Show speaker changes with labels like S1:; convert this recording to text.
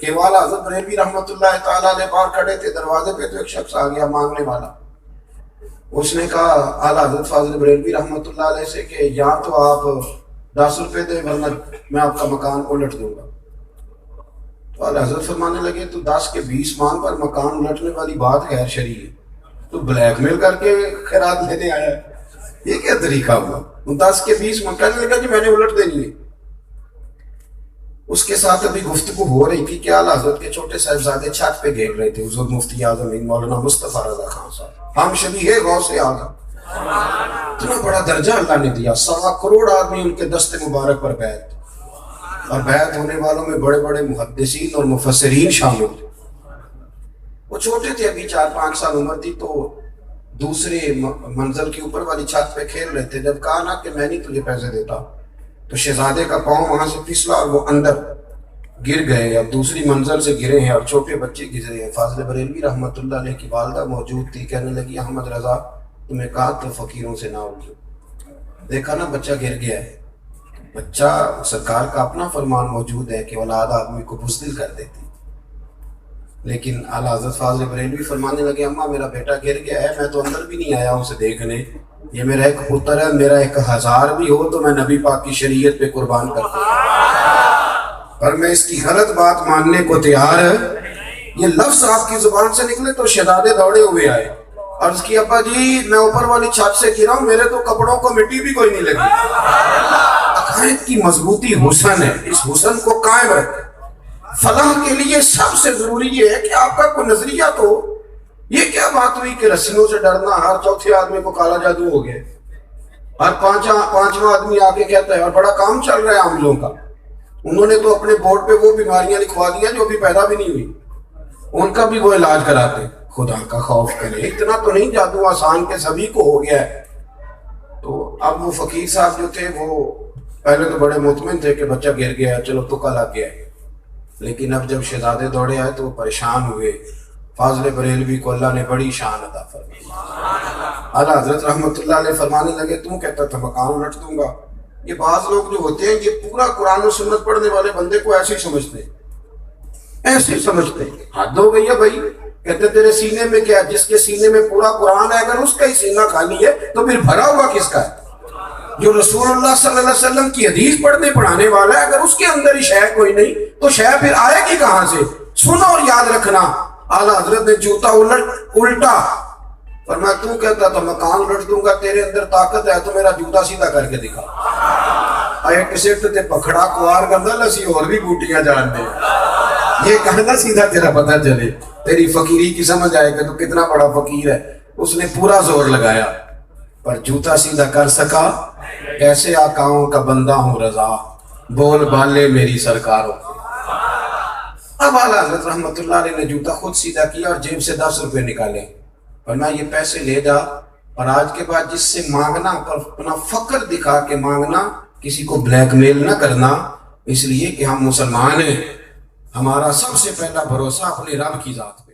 S1: کہ والا حضرت بریلوی رحمۃ اللہ تعالیٰ علیہ باہر کھڑے تھے، دروازے پہ تو ایک شخص آ گیا مانگنے والا. اس نے کہا اعلیٰ حضرت فاضل بریلوی رحمۃ اللہ علیہ سے کہ یا تو آپ 10 روپے دیں ورنہ میں آپ کا مکان الٹ دوں گا. تو اعلیٰ حضرت فرمانے لگے تو 10 کے 20 مانگ پر مکان الٹنے والی بات غیر شرعی ہے، تو بلیک میل کر کے خیرات لینے آیا ہے، یہ کیا طریقہ ہوا؟ 10 کے 20 مانگ کہنے لگا جی میں نے الٹ دینی ہے. اس کے ساتھ ابھی گفتگو ہو رہی تھی کہ اعلیٰ حضرت کے چھوٹے صاحبزادے چھت پہ گھیر رہے تھے، حضور مفتی اعظم مولانا مصطفیٰ رضا خان صاحب، ہم شبیہ غوث اعظم. اتنا بڑا درجہ اللہ نے دیا، 1.25 کروڑ آدمی ان کے دست مبارک پر بیعت، اور بیعت ہونے والوں میں بڑے بڑے محدثین اور مفسرین شامل تھے. وہ چھوٹے تھے، ابھی 4-5 سال عمر تھی، تو دوسرے منزل کے اوپر والی چھت پہ کھیل رہے تھے. جب کہا نا کہ میں نہیں تجھے پیسے دیتا، تو شہزادے کا پاؤں وہاں سے پھسلا اور وہ اندر گر گئے، اب دوسری منزل سے گرے ہیں اور چھوٹے بچے گزرے ہیں. فاضل بریلوی رحمۃ اللہ علیہ کی والدہ موجود تھی، کہنے لگی احمد رضا تمہیں کہا تو فقیروں سے نہ الجھو، دیکھا نا بچہ گر گیا ہے. بچہ سرکار کا اپنا فرمان موجود ہے کہ اولاد آدمی کو بزدل کر دیتی، لیکن اعلیٰ حضرت فاضل بریلوی فرمانے لگے اماں میرا بیٹا گر گیا ہے، میں تو اندر بھی نہیں آیا اسے دیکھنے، یہ میرا ایک پتر ہے، میرا 1000 بھی ہو تو میں نبی پاک کی شریعت پہ قربان کرتا ہوں، پر میں اس کی غلط بات ماننے کو تیار ہے. یہ لفظ آپ کی زبان سے نکلے تو شہزادے دوڑے ہوئے آئے، عرض کی ابا جی میں اوپر والی چھت سے گرا ہوں، میرے تو کپڑوں کو مٹی بھی کوئی نہیں لگی. عقائد کی مضبوطی حسن ہے، اس حسن کو قائم رکھیں. فلاح کے لیے سب سے ضروری یہ ہے کہ آپ کا کوئی نظریہ تو. یہ کیا بات ہوئی کہ رسیوں سے ڈرنا، ہر چوتھے آدمی کو کالا جادو ہو گیا، ہر پانچواں آدمی آ کے کہتا ہے اور بڑا کام چل رہا ہے عاملوں کا. انہوں نے تو اپنے بورڈ پہ وہ بیماریاں لکھوا دیا جو ابھی پیدا بھی نہیں ہوئی، ان کا بھی وہ علاج کراتے. خدا کا خوف کرے، اتنا تو نہیں جادو آسان کے سبھی کو ہو گیا ہے. تو اب وہ فقیر صاحب جو تھے وہ پہلے تو بڑے مطمئن تھے کہ بچہ گر گیا ہے، چلو تکا لگ گیا ہے، لیکن اب جب شہزادے دوڑے آئے تو وہ پریشان ہوئے. فاضل بریلوی کو اللہ نے بڑی شان عطا فرمائی. اعلیٰ حضرت رحمۃ اللہ علیہ فرمانے لگے تم کہتا تھا مکان الٹ دوں گا. یہ بعض لوگ جو ہوتے ہیں یہ پورا قرآن و سنت پڑھنے والے بندے کو ایسے ہی سمجھتے ہیں، ایسے ہی سمجھتے ہیں. حد ہو گئی ہے بھائی. کہتے تیرے سینے میں کیا؟ جس کے سینے میں پورا قرآن ہے اگر اس کا ہی سینہ خالی ہے تو پھر بھرا ہوا کس کا ہے؟ جو رسول اللہ صلی اللہ علیہ وسلم کی حدیث پڑھنے پڑھانے والا ہے اگر اس کے اندر ہی شے کوئی نہیں تو شے پھر آئے گی کہاں سے؟ سنو اور یاد رکھنا، اعلیٰ حضرت نے جوتا الٹا فرمایا تو کہتا تھا مکان الٹ دوں گا، تیرے اندر طاقت ہے تو میرا جوتا سیدھا کر کے دکھا. آئے کسیٹ تے پکھڑا کوار کرنا لسی اور بھی بوٹیاں جان دے، یہ کہنا سیدھا تیرا پتہ چلے، تیری فقیری کی سمجھ آئے کہ تو کتنا بڑا فقیر ہے. اس نے پورا زور لگایا پر جوتا سیدھا کر سکا. کیسے آقاؤں کا بندہ ہوں رضا، بول بالے میری سرکاروں. اب اعلیٰ حضرت رحمۃ اللہ علیہ نے جوتا خود سیدھا کیا اور جیب سے 10 روپے نکالے، فرمایا یہ پیسے لے جا اور آج کے بعد جس سے مانگنا پر اپنا فقر دکھا کے مانگنا، کسی کو بلیک میل نہ کرنا، اس لیے کہ ہم مسلمان ہیں. ہمارا سب سے پہلا بھروسہ اپنے رب کی ذات.